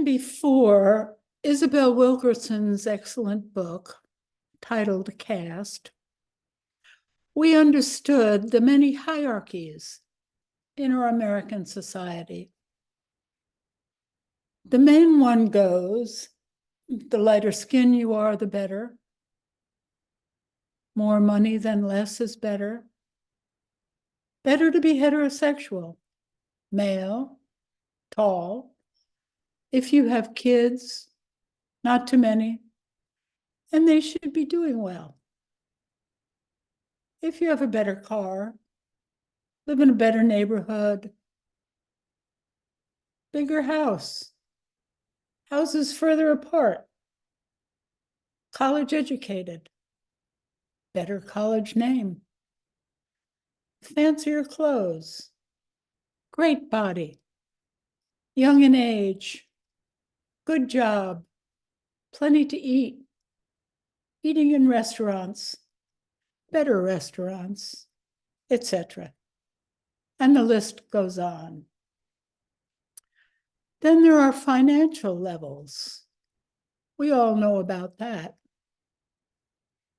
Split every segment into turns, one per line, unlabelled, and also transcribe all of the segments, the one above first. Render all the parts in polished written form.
before Isabel Wilkerson's excellent book titled Caste, we understood the many hierarchies in our American society. The main one goes, the lighter skin you are, the better. More money than less is better. Better to be heterosexual, male, tall. If you have kids, not too many, and they should be doing well. If you have a better car, live in a better neighborhood, bigger house, houses further apart, college educated, better college name, fancier clothes, great body, young in age, good job, plenty to eat, eating in restaurants, better restaurants, etc. And the list goes on. Then there are financial levels. We all know about that.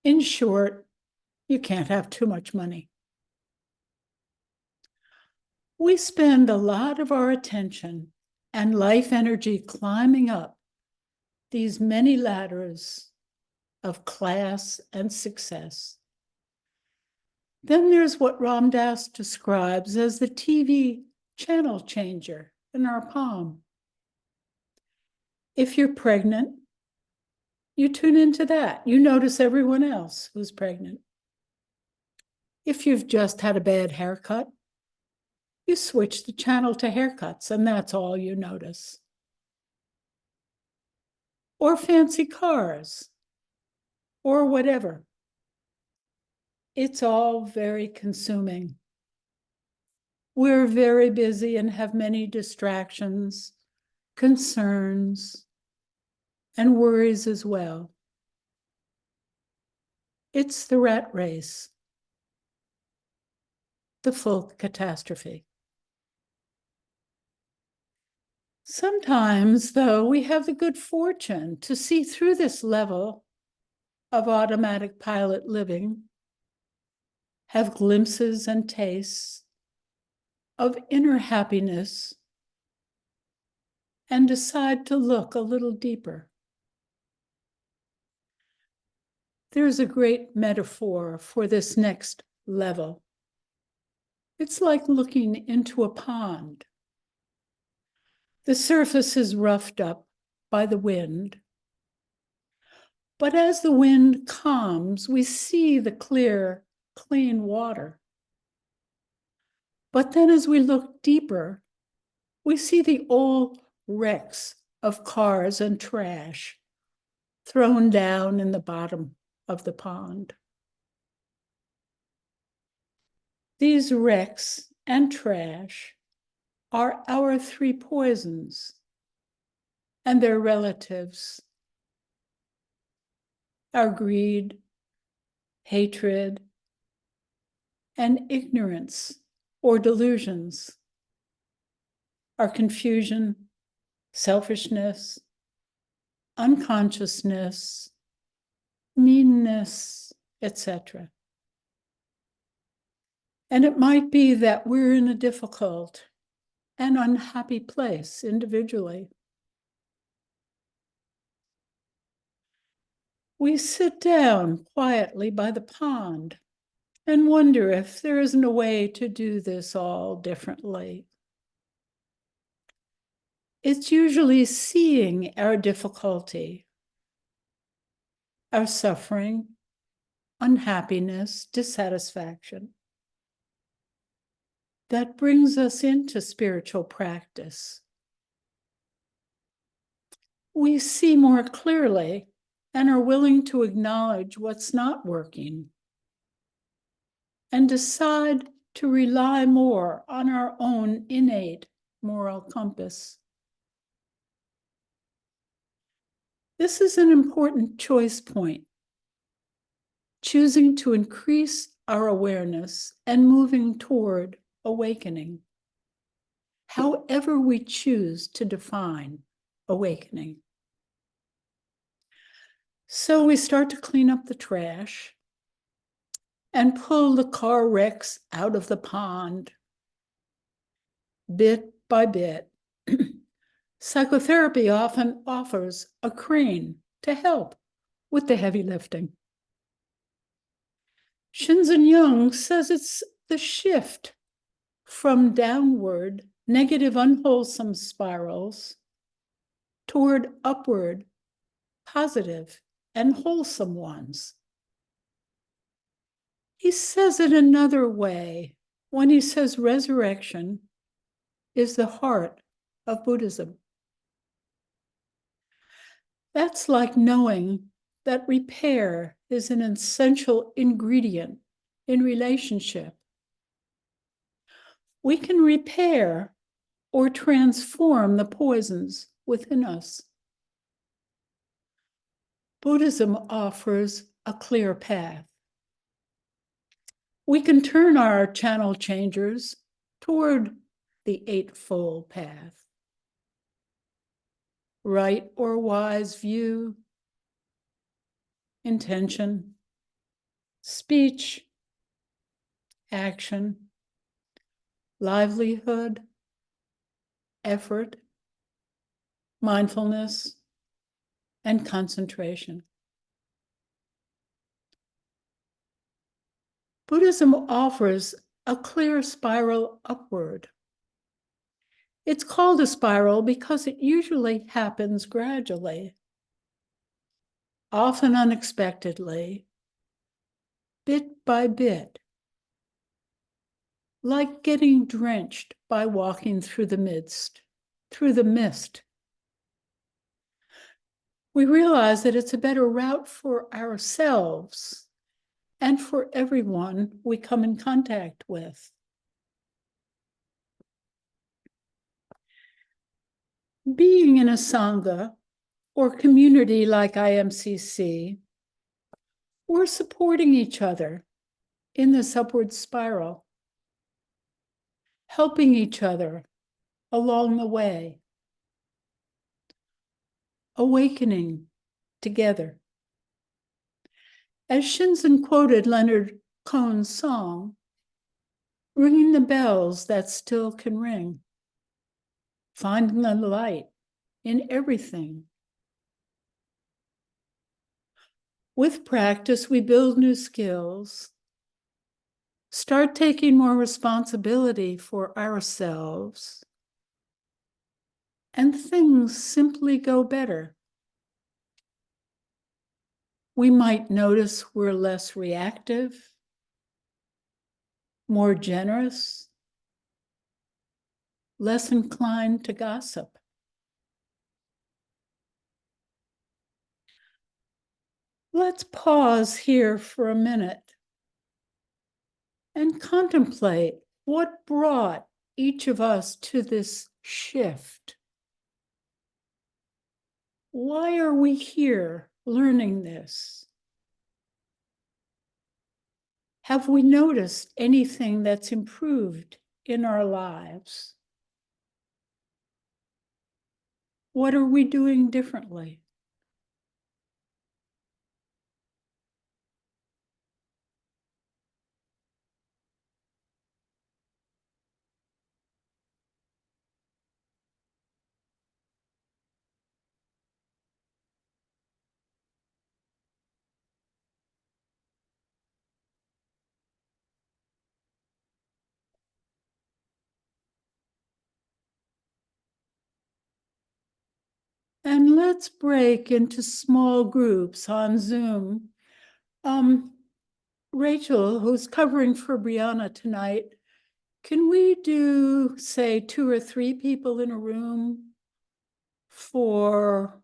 In short, you can't have too much money. We spend a lot of our attention and life energy climbing up these many ladders of class and success. Then there's what Ram Dass describes as the TV channel changer in our palm. If you're pregnant, you tune into that. You notice everyone else who's pregnant. If you've just had a bad haircut, you switch the channel to haircuts, and that's all you notice. Or fancy cars, or whatever. It's all very consuming. We're very busy and have many distractions, concerns, and worries as well. It's the rat race, the full catastrophe. Sometimes, though, we have the good fortune to see through this level of automatic pilot living, have glimpses and tastes of inner happiness, and decide to look a little deeper. There's a great metaphor for this next level. It's like looking into a pond. The surface is roughed up by the wind. But as the wind calms, we see the clear, clean water. But then as we look deeper, we see the old wrecks of cars and trash thrown down in the bottom of the pond. These wrecks and trash are our three poisons and their relatives: our greed, hatred, and ignorance or delusions, our confusion, selfishness, unconsciousness, meanness, etc. And it might be that we're in a difficult and unhappy place individually. We sit down quietly by the pond and wonder if there isn't a way to do this all differently. It's usually seeing our difficulty, our suffering, unhappiness, dissatisfaction, that brings us into spiritual practice. We see more clearly and are willing to acknowledge what's not working and decide to rely more on our own innate moral compass. This is an important choice point, choosing to increase our awareness and moving toward awakening, however we choose to define awakening. So we start to clean up the trash and pull the car wrecks out of the pond. Bit by bit, psychotherapy often offers a crane to help with the heavy lifting. Shinzen Young says it's the shift from downward, negative, unwholesome spirals toward upward, positive, and wholesome ones. He says it another way when he says resurrection is the heart of Buddhism. That's like knowing that repair is an essential ingredient in relationship. We can repair or transform the poisons within us. Buddhism offers a clear path. We can turn our channel changers toward the Eightfold Path. Right or wise view, intention, speech, action, livelihood, effort, mindfulness, and concentration. Buddhism offers a clear spiral upward. It's called a spiral because it usually happens gradually, often unexpectedly, bit by bit, like getting drenched by walking through the mist. We realize that it's a better route for ourselves and for everyone we come in contact with. Being in a Sangha or community like IMCC, we're supporting each other in this upward spiral, helping each other along the way, awakening together. As Shinzen quoted Leonard Cohen's song, ringing the bells that still can ring, finding the light in everything. With practice, we build new skills, start taking more responsibility for ourselves, and things simply go better. We might notice we're less reactive, more generous, less inclined to gossip. Let's pause here for a minute and contemplate what brought each of us to this shift. Why are we here learning this? Have we noticed anything that's improved in our lives? What are we doing differently? And let's break into small groups on Zoom. Rachel, who's covering for Brianna tonight, can we do, say, 2 or 3 people in a room for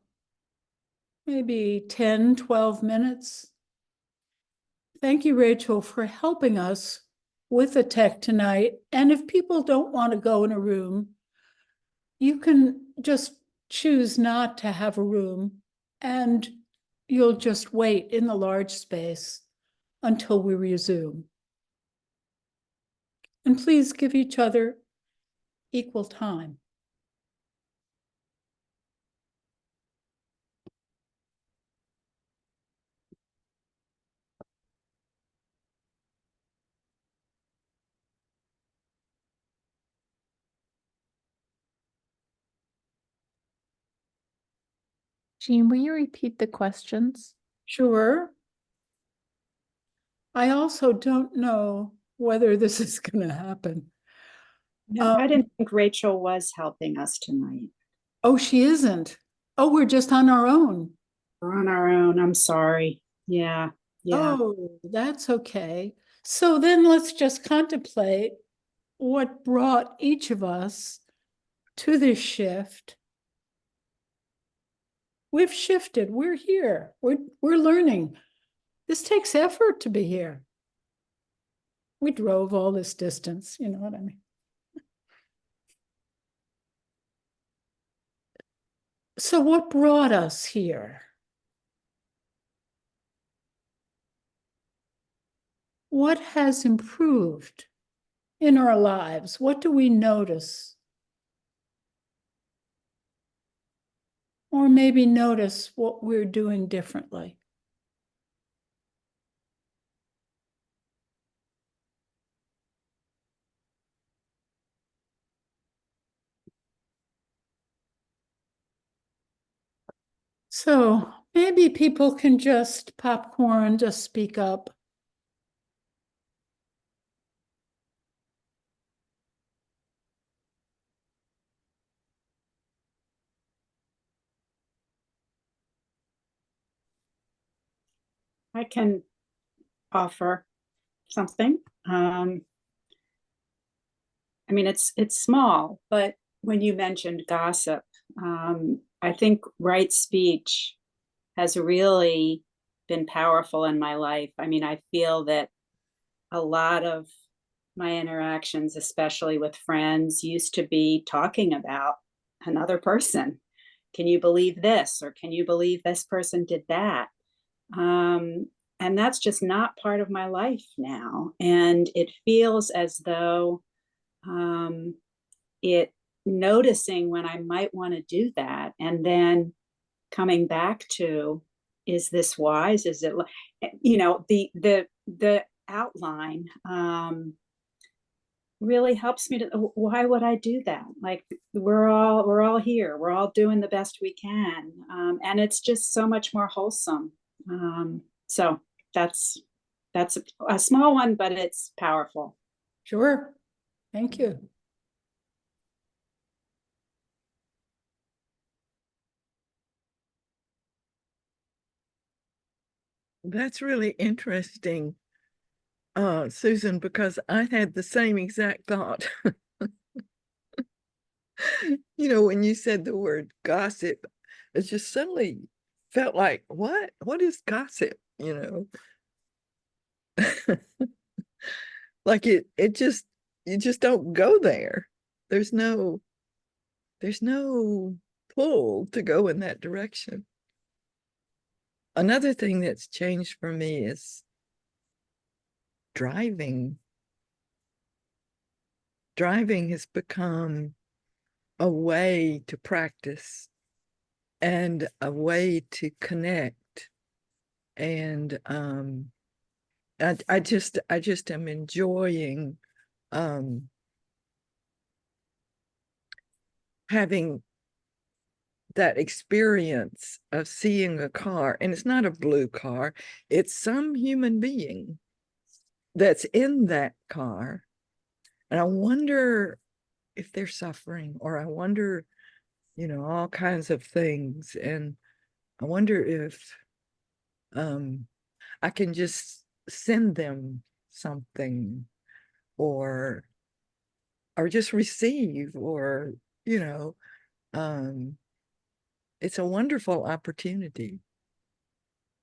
maybe 10, 12 minutes? Thank you, Rachel, for helping us with the tech tonight. And if people don't want to go in a room, you can just choose not to have a room, and you'll just wait in the large space until we resume. And please give each other equal time.
Jeanne, will you repeat the questions?
Sure. I also don't know whether this is going to happen.
No, I didn't think Rachel was helping us tonight.
Oh, she isn't. Oh, we're just on our own.
We're on our own. I'm sorry. Yeah.
Oh, that's okay. So then let's just contemplate what brought each of us to this shift. We've shifted. We're here. We're learning. This takes effort to be here. We drove all this distance, you know what I mean? So what brought us here? What has improved in our lives? What do we notice? Or maybe notice what we're doing differently. So maybe people can just popcorn, just speak up.
I can offer something. I mean, it's small, but when you mentioned gossip, I think right speech has really been powerful in my life. I mean, I feel that a lot of my interactions, especially with friends, used to be talking about another person. Can you believe this? Or can you believe this person did that? And that's just not part of my life now. And it feels as though it noticing when I might want to do that, and then coming back to, is this wise? Is it, you know, the outline really helps me to, why would I do that? Like we're all here, we're all doing the best we can, and it's just so much more wholesome. So that's a small one, but it's powerful.
Sure. Thank you.
That's really interesting, Susan, because I had the same exact thought. You know, when you said the word gossip, it just suddenly felt like, what? What is gossip? You know, like it just, you just don't go there. There's no pull to go in that direction. Another thing that's changed for me is driving. Driving has become a way to practice and a way to connect. And I just am enjoying having that experience of seeing a car, and it's not a blue car, it's some human being that's in that car. And I wonder if they're suffering, or I wonder, you know, all kinds of things. And I wonder if I can just send them something, or just receive, or, you know, it's a wonderful opportunity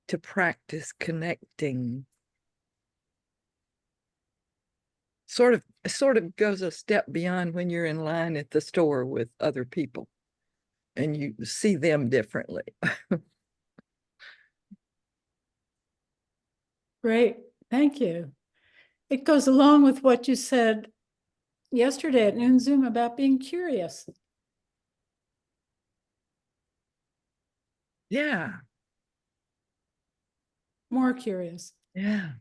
to practice connecting. Sort of goes a step beyond when you're in line at the store with other people and you see them differently.
Great. Thank you. It goes along with what you said yesterday at Noon Zoom about being curious.
Yeah.
More curious.
Yeah.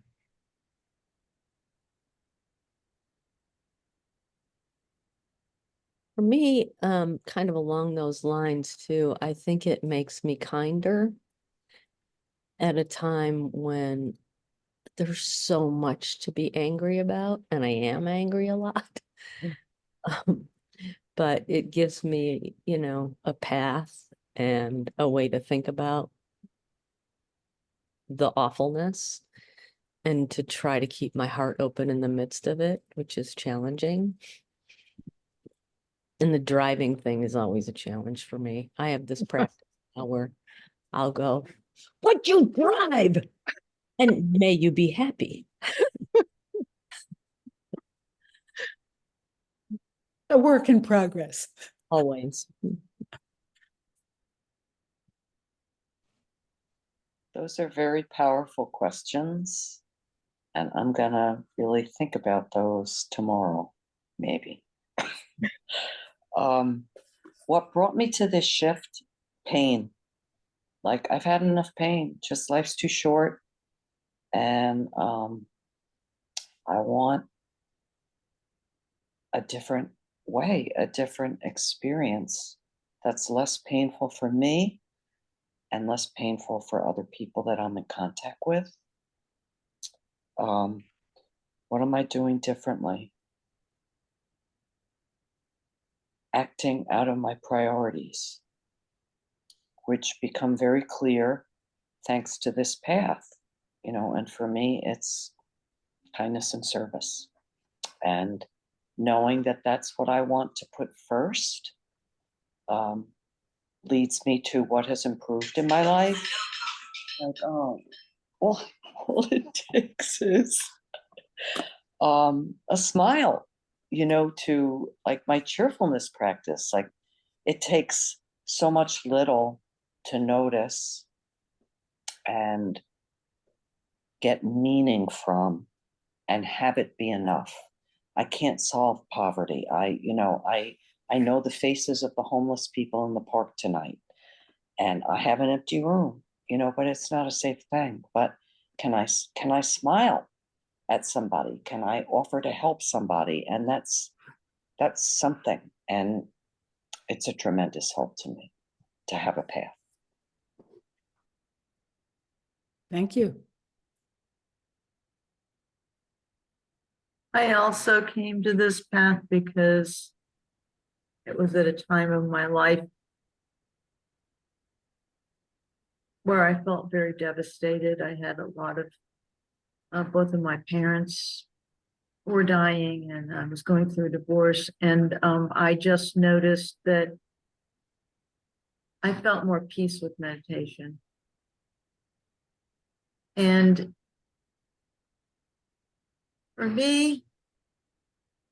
For me, kind of along those lines too, I think it makes me kinder at a time when there's so much to be angry about, and I am angry a lot. But it gives me, a path and a way to think about the awfulness and to try to keep my heart open in the midst of it, which is challenging. And the driving thing is always a challenge for me. I have this practice now where I'll go, "But you drive, and may you be happy."
A work in progress.
Always.
Those are very powerful questions. And I'm gonna really think about those tomorrow, maybe. What brought me to this shift? Pain. Like, I've had enough pain. Just life's too short. And I want a different way, a different experience that's less painful for me and less painful for other people that I'm in contact with. What am I doing differently? Acting out of my priorities, which become very clear thanks to this path, and for me, it's kindness and service. And knowing that that's what I want to put first leads me to what has improved in my life. Like, all it takes is a smile, to like my cheerfulness practice. Like, it takes so much little to notice and get meaning from and have it be enough. I can't solve poverty. I know the faces of the homeless people in the park tonight, and I have an empty room, but it's not a safe thing. But can I smile at somebody? Can I offer to help somebody? And that's something. And it's a tremendous help to me to have a path.
Thank you.
I also came to this path because it was at a time of my life where I felt very devastated. I had a lot of, both of my parents were dying, and I was going through a divorce. And I just noticed that I felt more peace with meditation. And for me,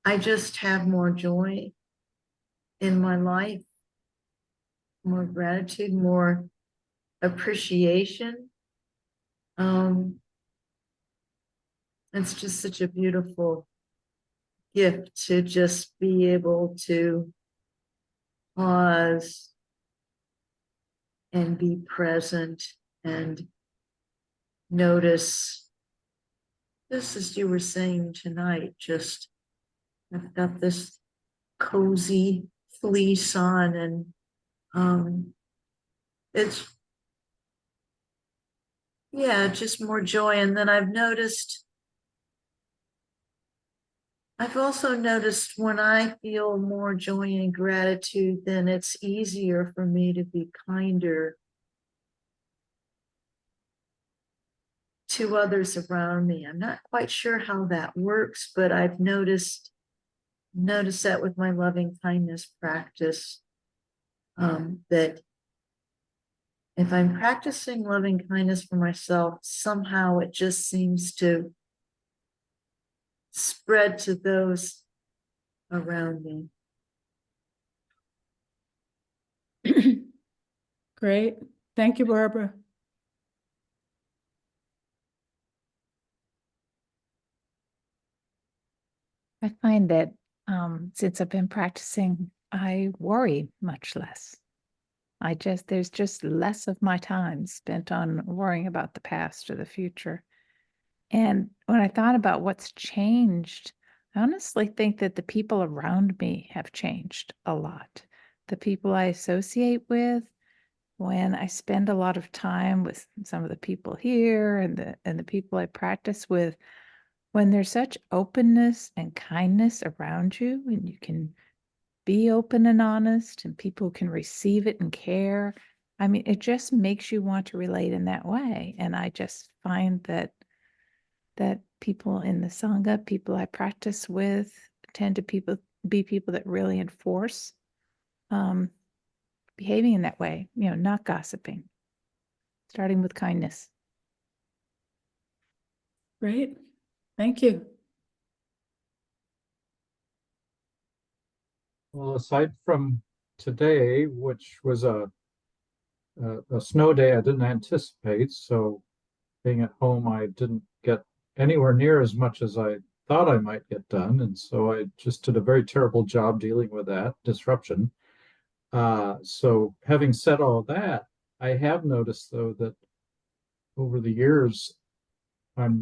I just have more joy in my life, more gratitude, more appreciation. It's just such a beautiful gift to just be able to pause and be present and notice. This, as you were saying tonight, just I've got this cozy fleece on, and it's, yeah, just more joy. And then I've also noticed when I feel more joy and gratitude, then it's easier for me to be kinder to others around me. I'm not quite sure how that works, but I've noticed that with my loving kindness practice, that if I'm practicing loving kindness for myself, somehow it just seems to spread to those around me.
Great. Thank you, Barbara.
I find that since I've been practicing, I worry much less. There's just less of my time spent on worrying about the past or the future. And when I thought about what's changed I honestly think that the people around me have changed a lot. The people I associate with, when I spend a lot of time with some of the people here and the people I practice with, when there's such openness and kindness around you, and you can be open and honest, and people can receive it and care. I mean, it just makes you want to relate in that way. And I just find that people in the Sangha, people I practice with, tend to be people that really enforce behaving in that way, not gossiping, starting with kindness.
Great. Thank you.
Well, aside from today, which was a snow day I didn't anticipate, so being at home, I didn't get anywhere near as much as I thought I might get done. And so I just did a very terrible job dealing with that disruption. So having said all that, I have noticed though that over the years, I've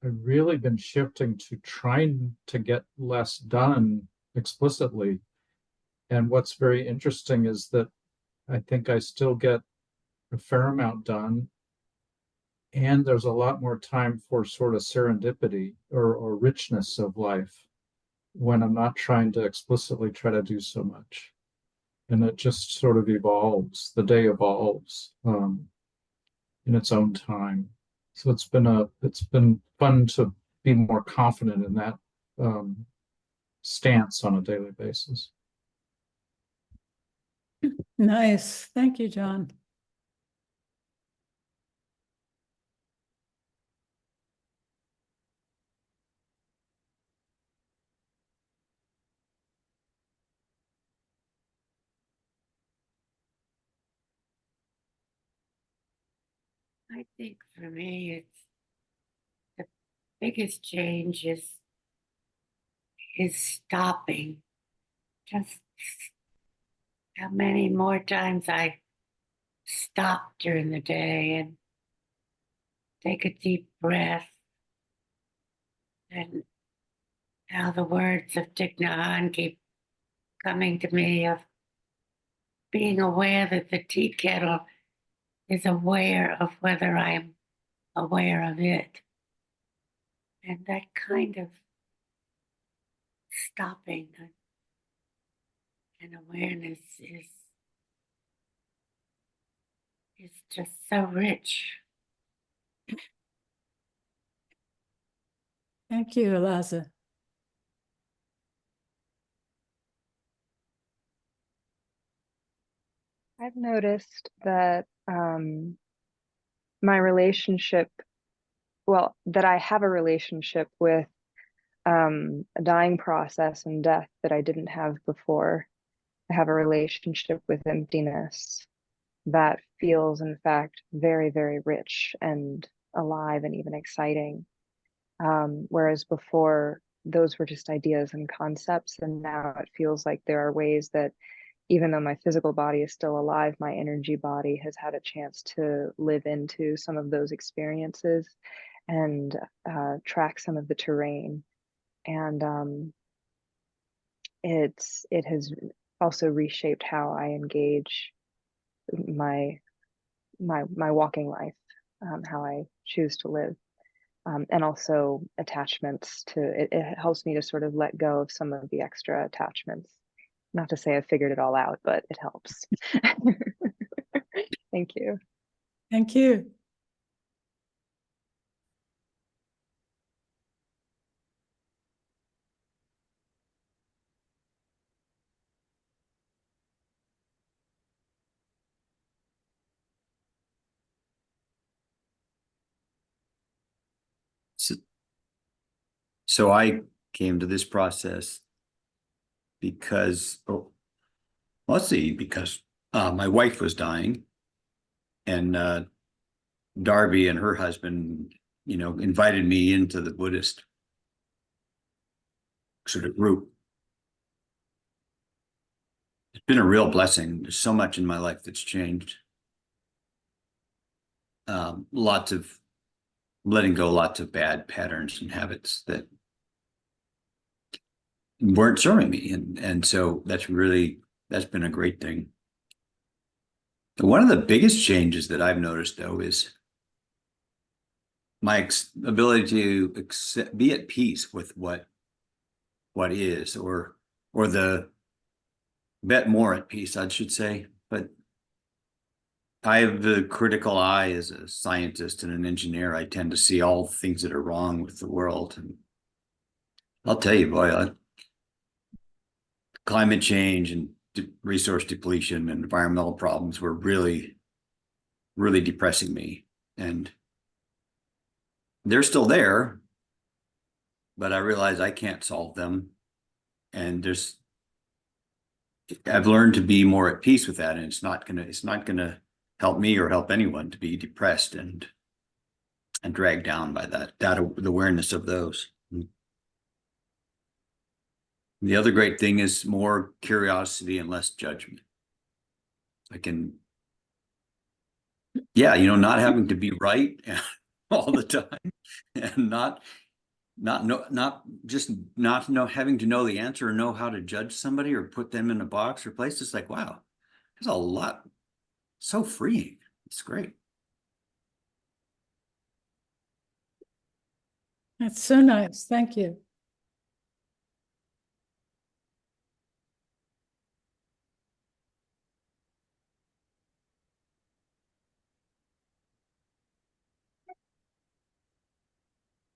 really been shifting to trying to get less done explicitly. And what's very interesting is that I think I still get a fair amount done. And there's a lot more time for sort of serendipity or richness of life when I'm not trying to explicitly try to do so much. And it just sort of evolves. The day evolves in its own time. So it's been fun to be more confident in that stance on a daily basis.
Nice. Thank you, John.
I think for me, it's the biggest change is stopping. Just how many more times I stop during the day and take a deep breath, and how the words of Thich Nhat Hanh keep coming to me of being aware that the tea kettle is aware of whether I'm aware of it. And that kind of stopping and awareness is just so rich.
Thank you, Eliza.
I've noticed that my relationship, that I have a relationship with a dying process and death that I didn't have before. I have a relationship with emptiness that feels, in fact, very, very rich and alive and even exciting. Whereas before, those were just ideas and concepts. And now it feels like there are ways that even though my physical body is still alive, my energy body has had a chance to live into some of those experiences and track some of the terrain. And it has also reshaped how I engage my walking life, how I choose to live, and also attachments to it. It helps me to sort of let go of some of the extra attachments. Not to say I've figured it all out, but it helps. Thank you.
Thank you.
So I came to this process because, mostly because my wife was dying, and Darby and her husband, invited me into the Buddhist sort of group. It's been a real blessing. There's so much in my life that's changed. Lots of letting go, lots of bad patterns and habits that weren't serving me. And so that's been a great thing. One of the biggest changes that I've noticed, though, is my ability to be at peace with what is, or the bet more at peace, I should say. But I have the critical eye as a scientist and an engineer. I tend to see all things that are wrong with the world. And I'll tell you, boy, climate change and resource depletion and environmental problems were really, really depressing me. And they're still there, but I realize I can't solve them. And I've learned to be more at peace with that. And it's not gonna help me or help anyone to be depressed and dragged down by the awareness of those. The other great thing is more curiosity and less judgment. I can, not having to be right all the time, and not having to know the answer or know how to judge somebody or put them in a box or place. It's like, wow, there's a lot, so freeing. It's great.
That's so nice. Thank you.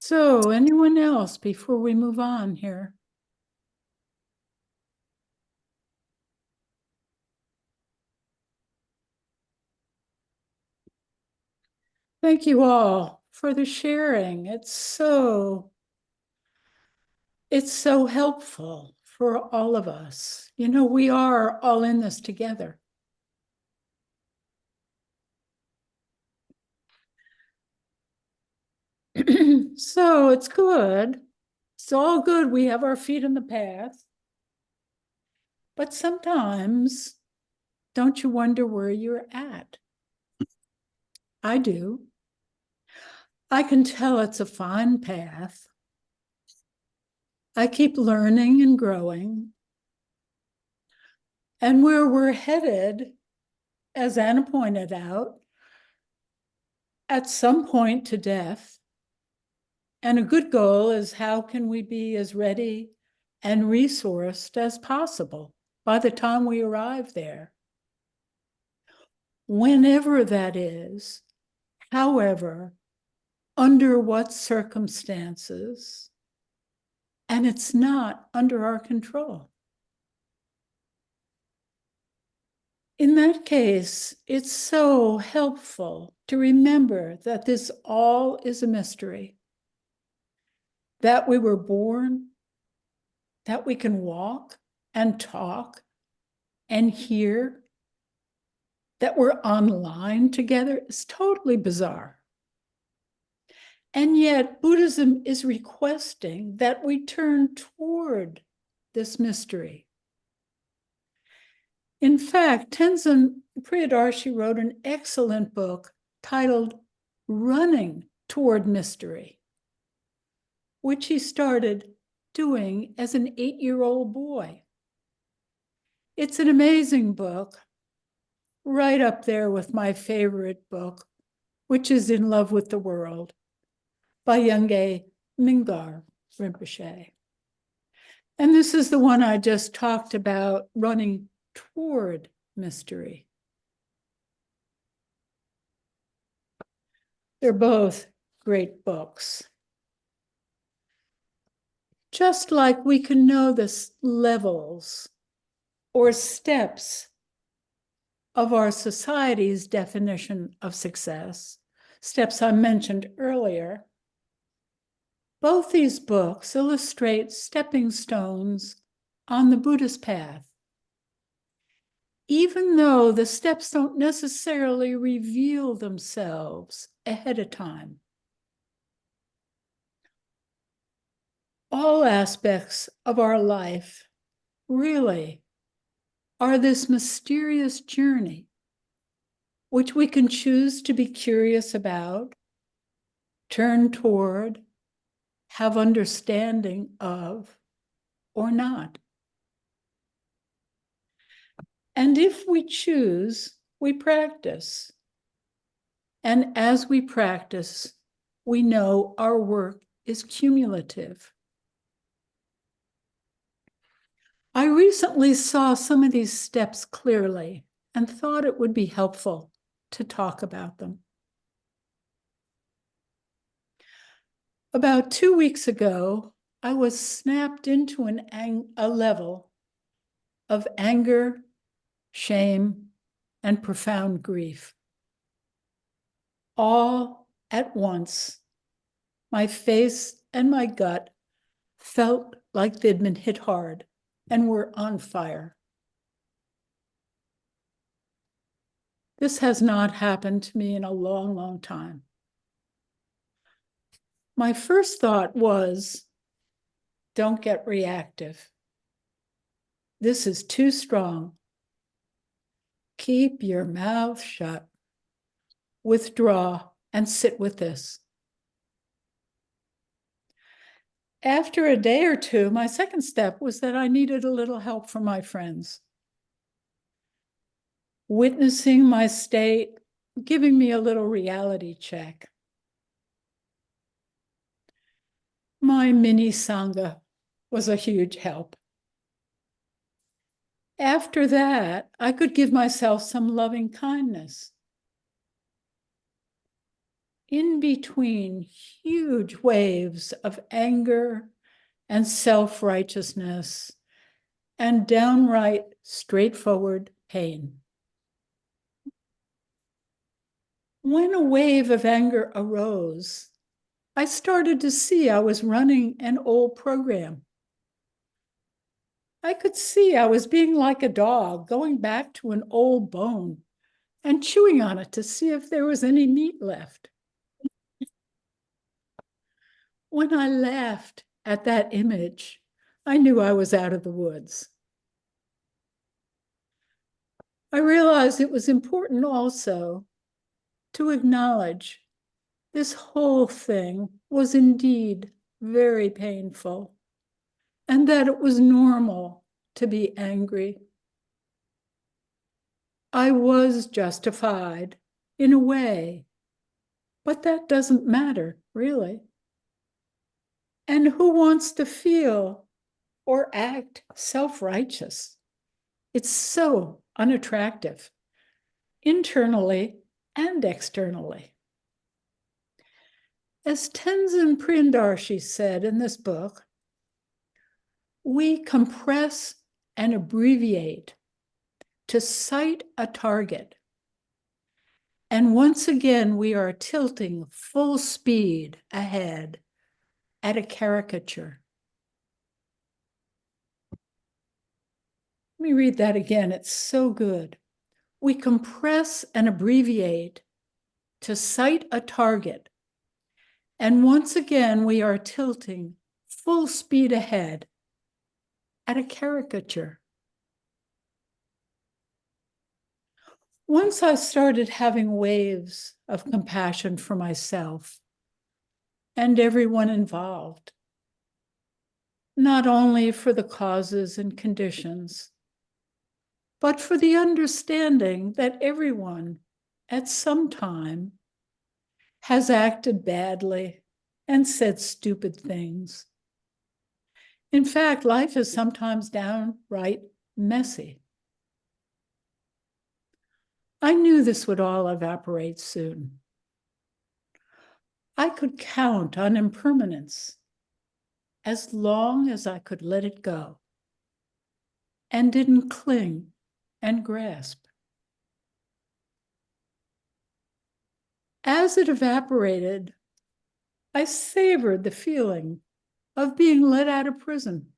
So, anyone else before we move on here? Thank you all for the sharing. It's so helpful for all of us. We are all in this together. So it's good. It's all good. We have our feet in the path. But sometimes, don't you wonder where you're at? I do. I can tell it's a fine path. I keep learning and growing. And where we're headed, as Anna pointed out, at some point to death. And a good goal is how can we be as ready and resourced as possible by the time we arrive there. Whenever that is, however, under what circumstances, and it's not under our control. In that case, it's so helpful to remember that this all is a mystery. That we were born, that we can walk and talk and hear, that we're online together is totally bizarre. And yet Buddhism is requesting that we turn toward this mystery. In fact, Tenzin Priyadarshi wrote an excellent book titled Running Toward Mystery, which he started doing as an 8-year-old boy. It's an amazing book, right up there with my favorite book, which is In Love with the World, by Yungay Mingar Rinpoche. And this is the one I just talked about, Running Toward Mystery. They're both great books. Just like we can know the levels or steps of our society's definition of success, steps I mentioned earlier, both these books illustrate stepping stones on the Buddhist path, even though the steps don't necessarily reveal themselves ahead of time. All aspects of our life really are this mysterious journey, which we can choose to be curious about, turn toward, have understanding of, or not. And if we choose, we practice. And as we practice, we know our work is cumulative. I recently saw some of these steps clearly and thought it would be helpful to talk about them. About 2 weeks ago, I was snapped into a level of anger, shame, and profound grief. All at once, my face and my gut felt like they'd been hit hard and were on fire. This has not happened to me in a long, long time. My first thought was, don't get reactive. This is too strong. Keep your mouth shut. Withdraw and sit with this. After a day or two, my second step was that I needed a little help from my friends. Witnessing my state, giving me a little reality check. My mini Sangha was a huge help. After that, I could give myself some loving kindness. In between huge waves of anger and self-righteousness and downright straightforward pain. When a wave of anger arose, I started to see I was running an old program. I could see I was being like a dog, going back to an old bone and chewing on it to see if there was any meat left. When I laughed at that image, I knew I was out of the woods. I realized it was important also to acknowledge this whole thing was indeed very painful, and that it was normal to be angry. I was justified in a way, but that doesn't matter, really. And who wants to feel or act self-righteous? It's so unattractive, internally and externally. As Tenzin Priyandarshi said in this book, we compress and abbreviate to cite a target. And once again, we are tilting full speed ahead at a caricature. Let me read that again. It's so good. We compress and abbreviate to cite a target. And once again, we are tilting full speed ahead at a caricature. Once I started having waves of compassion for myself and everyone involved, not only for the causes and conditions, but for the understanding that everyone at some time has acted badly and said stupid things. In fact, life is sometimes downright messy. I knew this would all evaporate soon. I could count on impermanence as long as I could let it go and didn't cling and grasp. As it evaporated, I savored the feeling of being let out of prison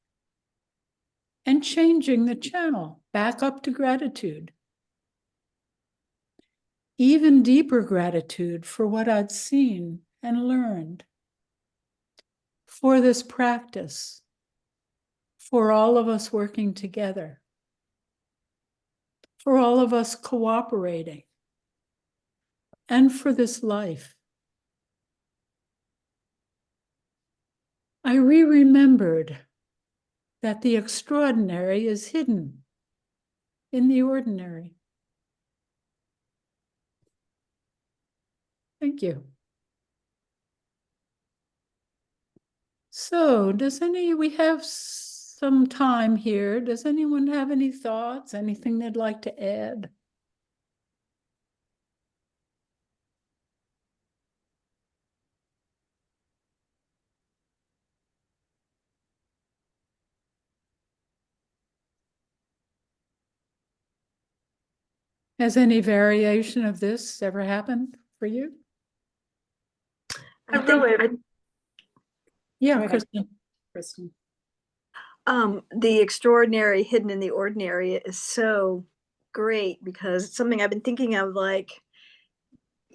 and changing the channel back up to gratitude. Even deeper gratitude for what I'd seen and learned, for this practice, for all of us working together, for all of us cooperating, and for this life. I remembered that the extraordinary is hidden in the ordinary. Thank you. So we have some time here. Does anyone have any thoughts, anything they'd like to add? Has any variation of this ever happened for you?
I think
Yeah,
Go ahead.
Kristen.
Kristen.
The extraordinary hidden in the ordinary is so great because it's something I've been thinking of, like,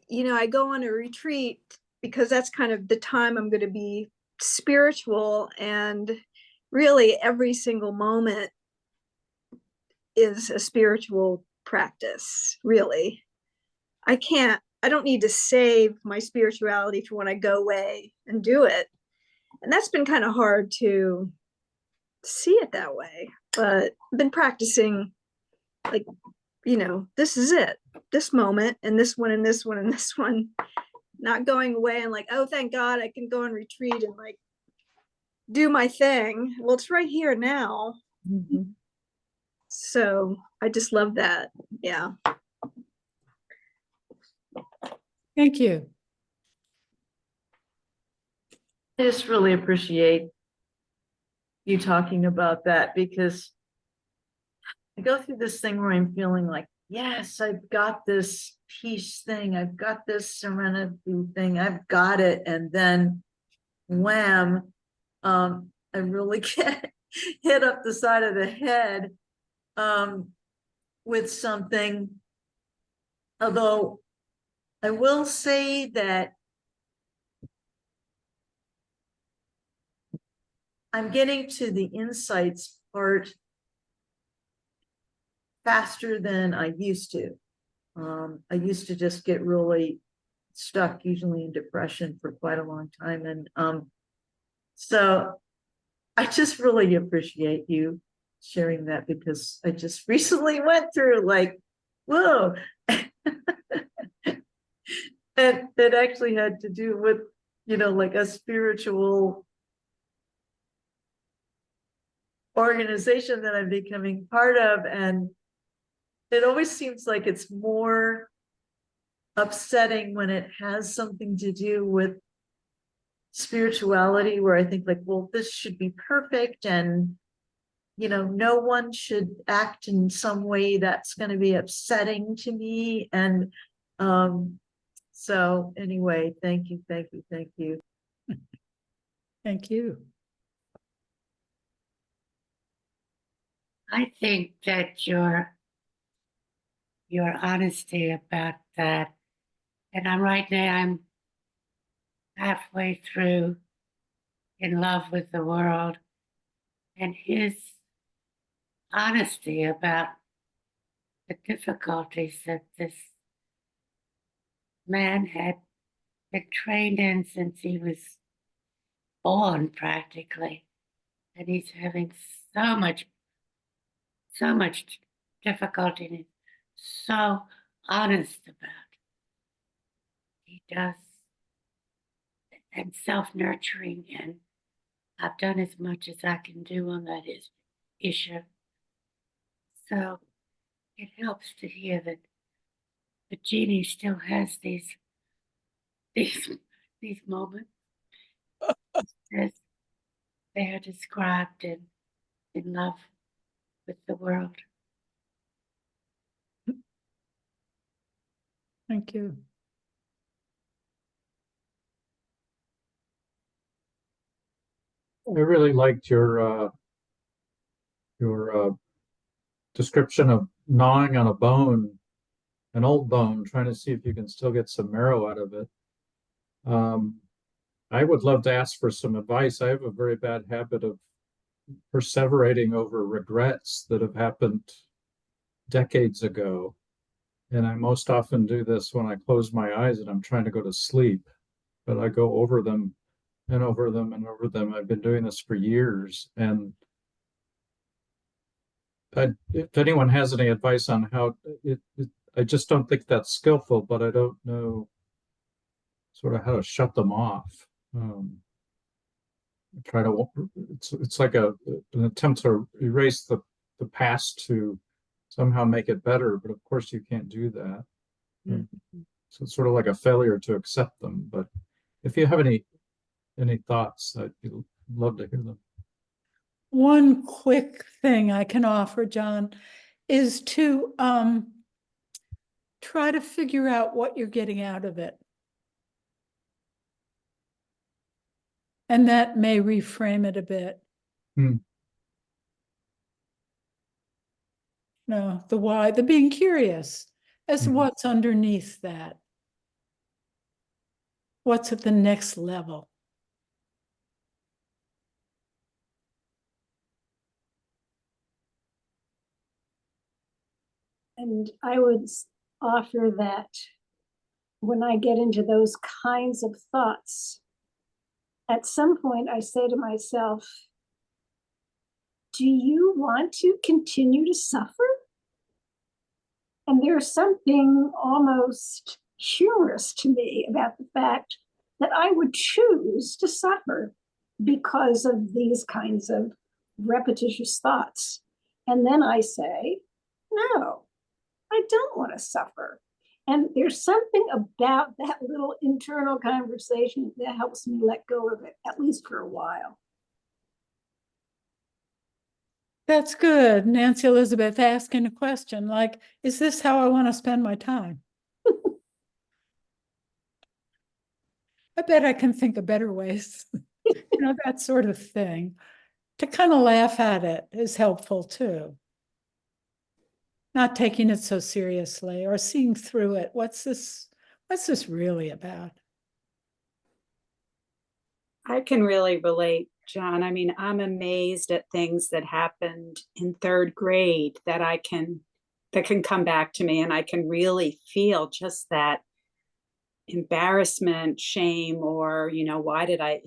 I go on a retreat because that's kind of the time I'm going to be spiritual, and really every single moment is a spiritual practice, really. I don't need to save my spirituality for when I go away and do it. And that's been kind of hard to see it that way, but I've been practicing, like, this is it, this moment, and this one, and this one, and this one, not going away and like, oh, thank God I can go on retreat and like do my thing. Well, it's right here now.
Mm-hmm.
So I just love that. Yeah.
Thank you.
I just really appreciate you talking about that, because I go through this thing where I'm feeling like, yes, I've got this peace thing, I've got this serenity thing, I've got it, and then wham, I really get hit up the side of the head with something. Although I will say that I'm getting to the insights part faster than I used to. I used to just get really stuck, usually in depression, for quite a long time. And so I just really appreciate you sharing that, because I just recently went through like, whoa. And it actually had to do with, like a spiritual organization that I'm becoming part of. And it always seems like it's more upsetting when it has something to do with spirituality, where I think like, well, this should be perfect, and no one should act in some way that's going to be upsetting to me. And so anyway, thank you.
Thank you.
I think that your honesty about that, and I'm halfway through In Love with the World, and his honesty about the difficulties that this man had been trained in since he was born, practically, and he's having so much difficulty, and he's so honest about it. He does, and self-nurturing, and I've done as much as I can do on that issue. So it helps to hear that Jeanne still has these moments as they are described in Love with the World.
Thank you.
I really liked your description of gnawing on a bone, an old bone, trying to see if you can still get some marrow out of it. I would love to ask for some advice. I have a very bad habit of perseverating over regrets that have happened decades ago. And I most often do this when I close my eyes and I'm trying to go to sleep, but I go over them and over them and over them. I've been doing this for years. And if anyone has any advice on how I just don't think that's skillful, but I don't know sort of how to shut them off. Try to, it's like an attempt to erase the past to somehow make it better, but of course you can't do that. So it's sort of like a failure to accept them. But if you have any thoughts, I'd love to hear them.
One quick thing I can offer, John, is to try to figure out what you're getting out of it. And that may reframe it a bit. No, the why, the being curious as to what's underneath that. What's at the next level?
And I would offer that when I get into those kinds of thoughts, at some point I say to myself, do you want to continue to suffer? And there's something almost humorous to me about the fact that I would choose to suffer because of these kinds of repetitious thoughts. And then I say, no, I don't want to suffer. And there's something about that little internal conversation that helps me let go of it, at least for a while.
That's good. Nancy Elizabeth asking a question like, is this how I want to spend my time? I bet I can think of better ways. That sort of thing. To kind of laugh at it is helpful too. Not taking it so seriously or seeing through it. What's this really about?
I can really relate, John. I mean, I'm amazed at things that happened in third grade that can come back to me, and I can really feel just that embarrassment, shame, or, why did I?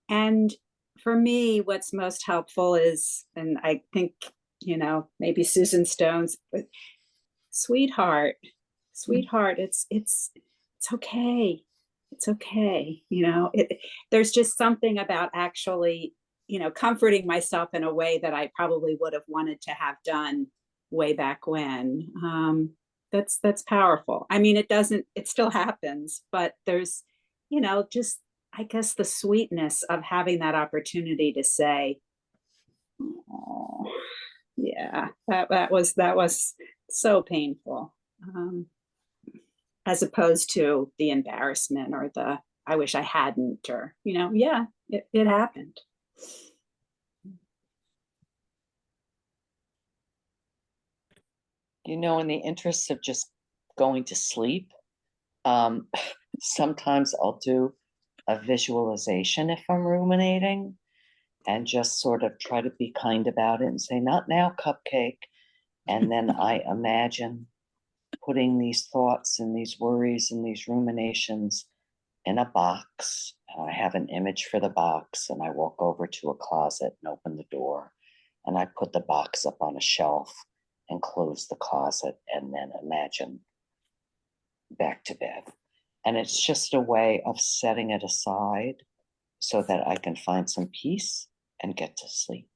And for me, what's most helpful is, and I think, maybe Susan Stone's, sweetheart, it's okay. It's okay. There's just something about actually, comforting myself in a way that I probably would have wanted to have done way back when. That's powerful. I mean, it still happens, but there's, just, I guess, the sweetness of having that opportunity to say, oh, yeah, that was so painful. As opposed to the embarrassment or the, I wish I hadn't, or, yeah, it happened.
In the interest of just going to sleep, sometimes I'll do a visualization if I'm ruminating and just sort of try to be kind about it and say, not now, cupcake. And then I imagine putting these thoughts and these worries and these ruminations in a box. And I have an image for the box, and I walk over to a closet and open the door, and I put the box up on a shelf and close the closet, and then imagine back to bed. And it's just a way of setting it aside so that I can find some peace and get to sleep.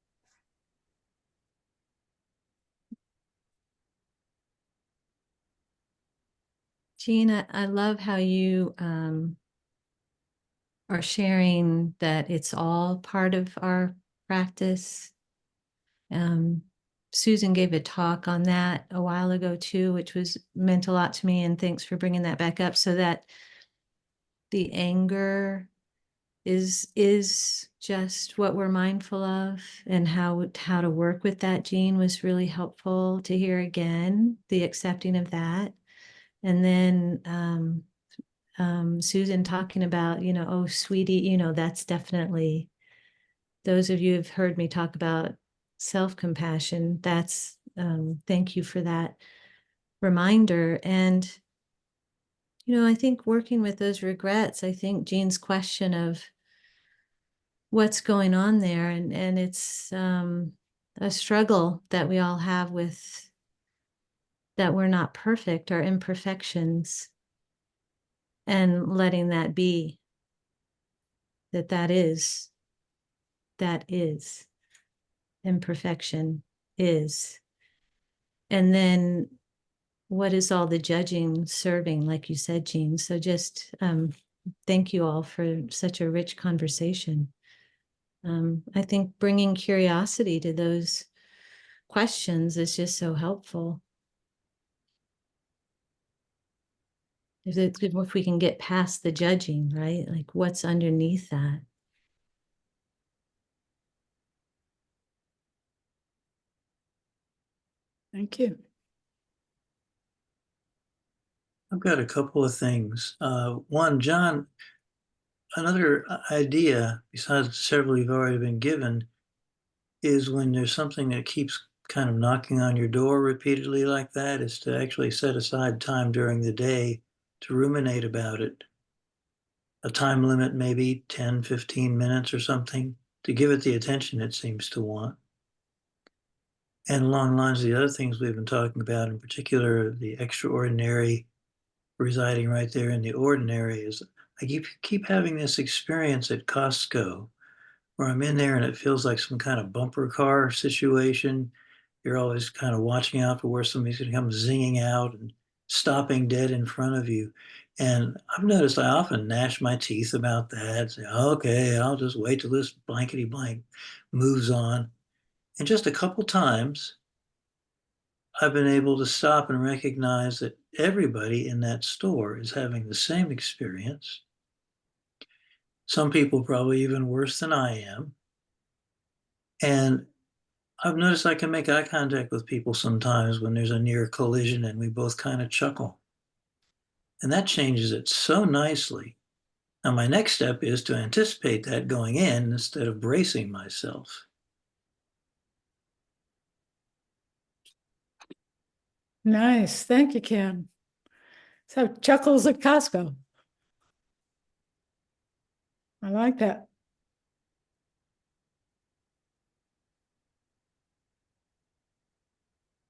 Jeanne, I love how you are sharing that it's all part of our practice. Susan gave a talk on that a while ago too, which meant a lot to me, and thanks for bringing that back up, so that the anger is just what we're mindful of, and how to work with that, Jeanne, was really helpful to hear again, the accepting of that. And then Susan talking about, oh, sweetie, that's definitely, those of you who've heard me talk about self-compassion, that's, thank you for that reminder. And, I think working with those regrets, I think Jeanne's question of what's going on there, and it's,
a struggle that we all have with that we're not perfect, our imperfections, and letting that be, that is imperfection is. And then what is all the judging serving, like you said, Jeanne? So just thank you all for such a rich conversation. I think bringing curiosity to those questions is just so helpful. If we can get past the judging, right? Like what's underneath that?
Thank you.
I've got a couple of things. One, John, another idea besides several you've already been given is when there's something that keeps kind of knocking on your door repeatedly like that, is to actually set aside time during the day to ruminate about it. A time limit, maybe 10, 15 minutes or something, to give it the attention it seems to want. And along the lines of the other things we've been talking about, in particular, the extraordinary residing right there in the ordinary, is I keep having this experience at Costco where I'm in there and it feels like some kind of bumper car situation. You're always kind of watching out for where somebody's going to come zinging out and stopping dead in front of you. And I've noticed I often gnash my teeth about that. Say, okay, I'll just wait till this blankety blank moves on. And just a couple times, I've been able to stop and recognize that everybody in that store is having the same experience. Some people probably even worse than I am. And I've noticed I can make eye contact with people sometimes when there's a near collision and we both kind of chuckle. And that changes it so nicely. Now, my next step is to anticipate that going in instead of bracing myself.
Nice. Thank you, Ken. So chuckles at Costco. I like that.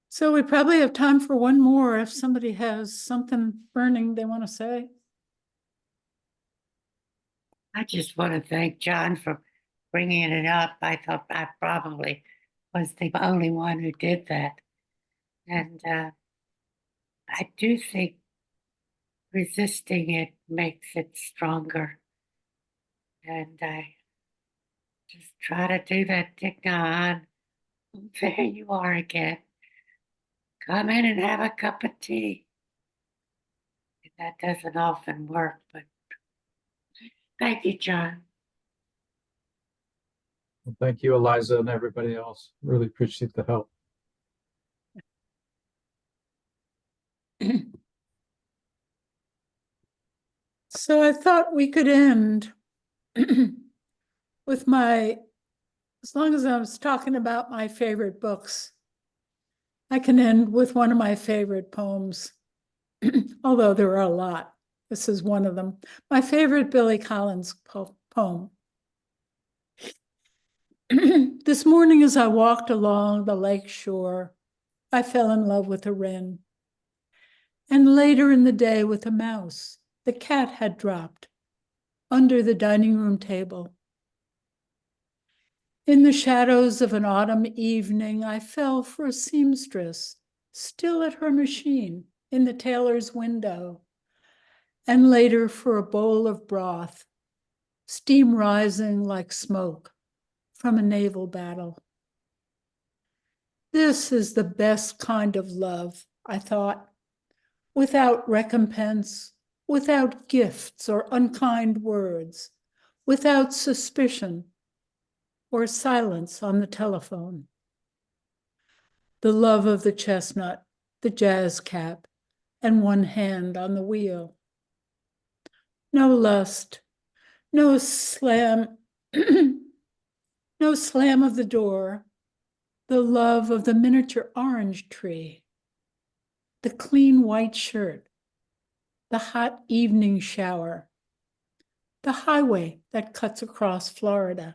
So we probably have time for one more if somebody has something burning they want to say.
I just want to thank John for bringing it up. I thought I probably was the only one who did that. And I do think resisting it makes it stronger. And I just try to do that, Thich Nhat Hanh. There you are again. Come in and have a cup of tea. That doesn't often work, but thank you, John.
Well, thank you, Eliza, and everybody else. Really appreciate the help.
So I thought we could end with as long as I was talking about my favorite books, I can end with one of my favorite poems, although there are a lot. This is one of them. My favorite Billy Collins poem. This morning as I walked along the lake shore, I fell in love with a wren. And later in the day with a mouse the cat had dropped under the dining room table. In the shadows of an autumn evening, I fell for a seamstress, still at her machine in the tailor's window, and later for a bowl of broth, steam rising like smoke from a naval battle. This is the best kind of love, I thought, without recompense, without gifts or unkind words, without suspicion or silence on the telephone. The love of the chestnut, the jazz cap, and one hand on the wheel. No lust, no slam, no slam of the door, the love of the miniature orange tree, the clean white shirt, the hot evening shower, the highway that cuts across Florida.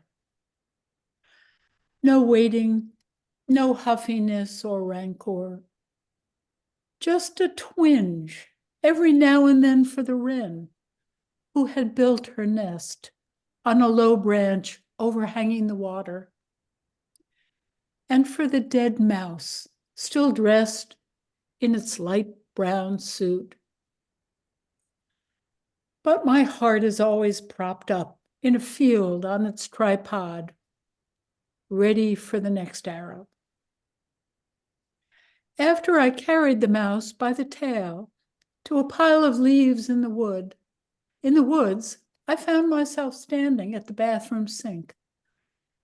No waiting, no huffiness or rancor, just a twinge every now and then for the wren, who had built her nest on a low branch overhanging the water, and for the dead mouse, still dressed in its light brown suit. But my heart is always propped up in a field on its tripod, ready for the next arrow. After I carried the mouse by the tail to a pile of leaves in the woods, I found myself standing at the bathroom sink,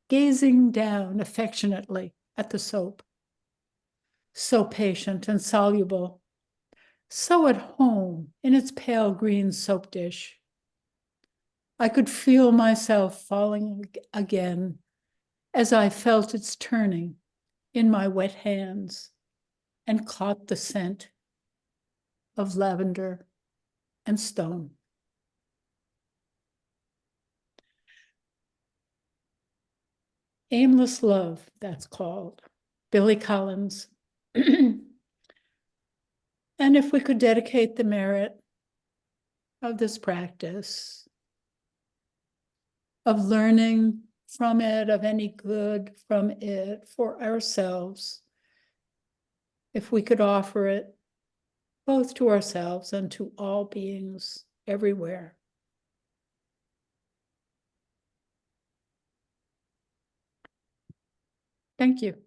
gazing down affectionately at the soap. So patient and soluble, so at home in its pale green soap dish. I could feel myself falling again as I felt its turning in my wet hands and caught the scent of lavender and stone. Aimless Love, that's called. Billy Collins. And if we could dedicate the merit of this practice, of learning from it, of any good from it for ourselves, if we could offer it both to ourselves and to all beings everywhere. Thank you.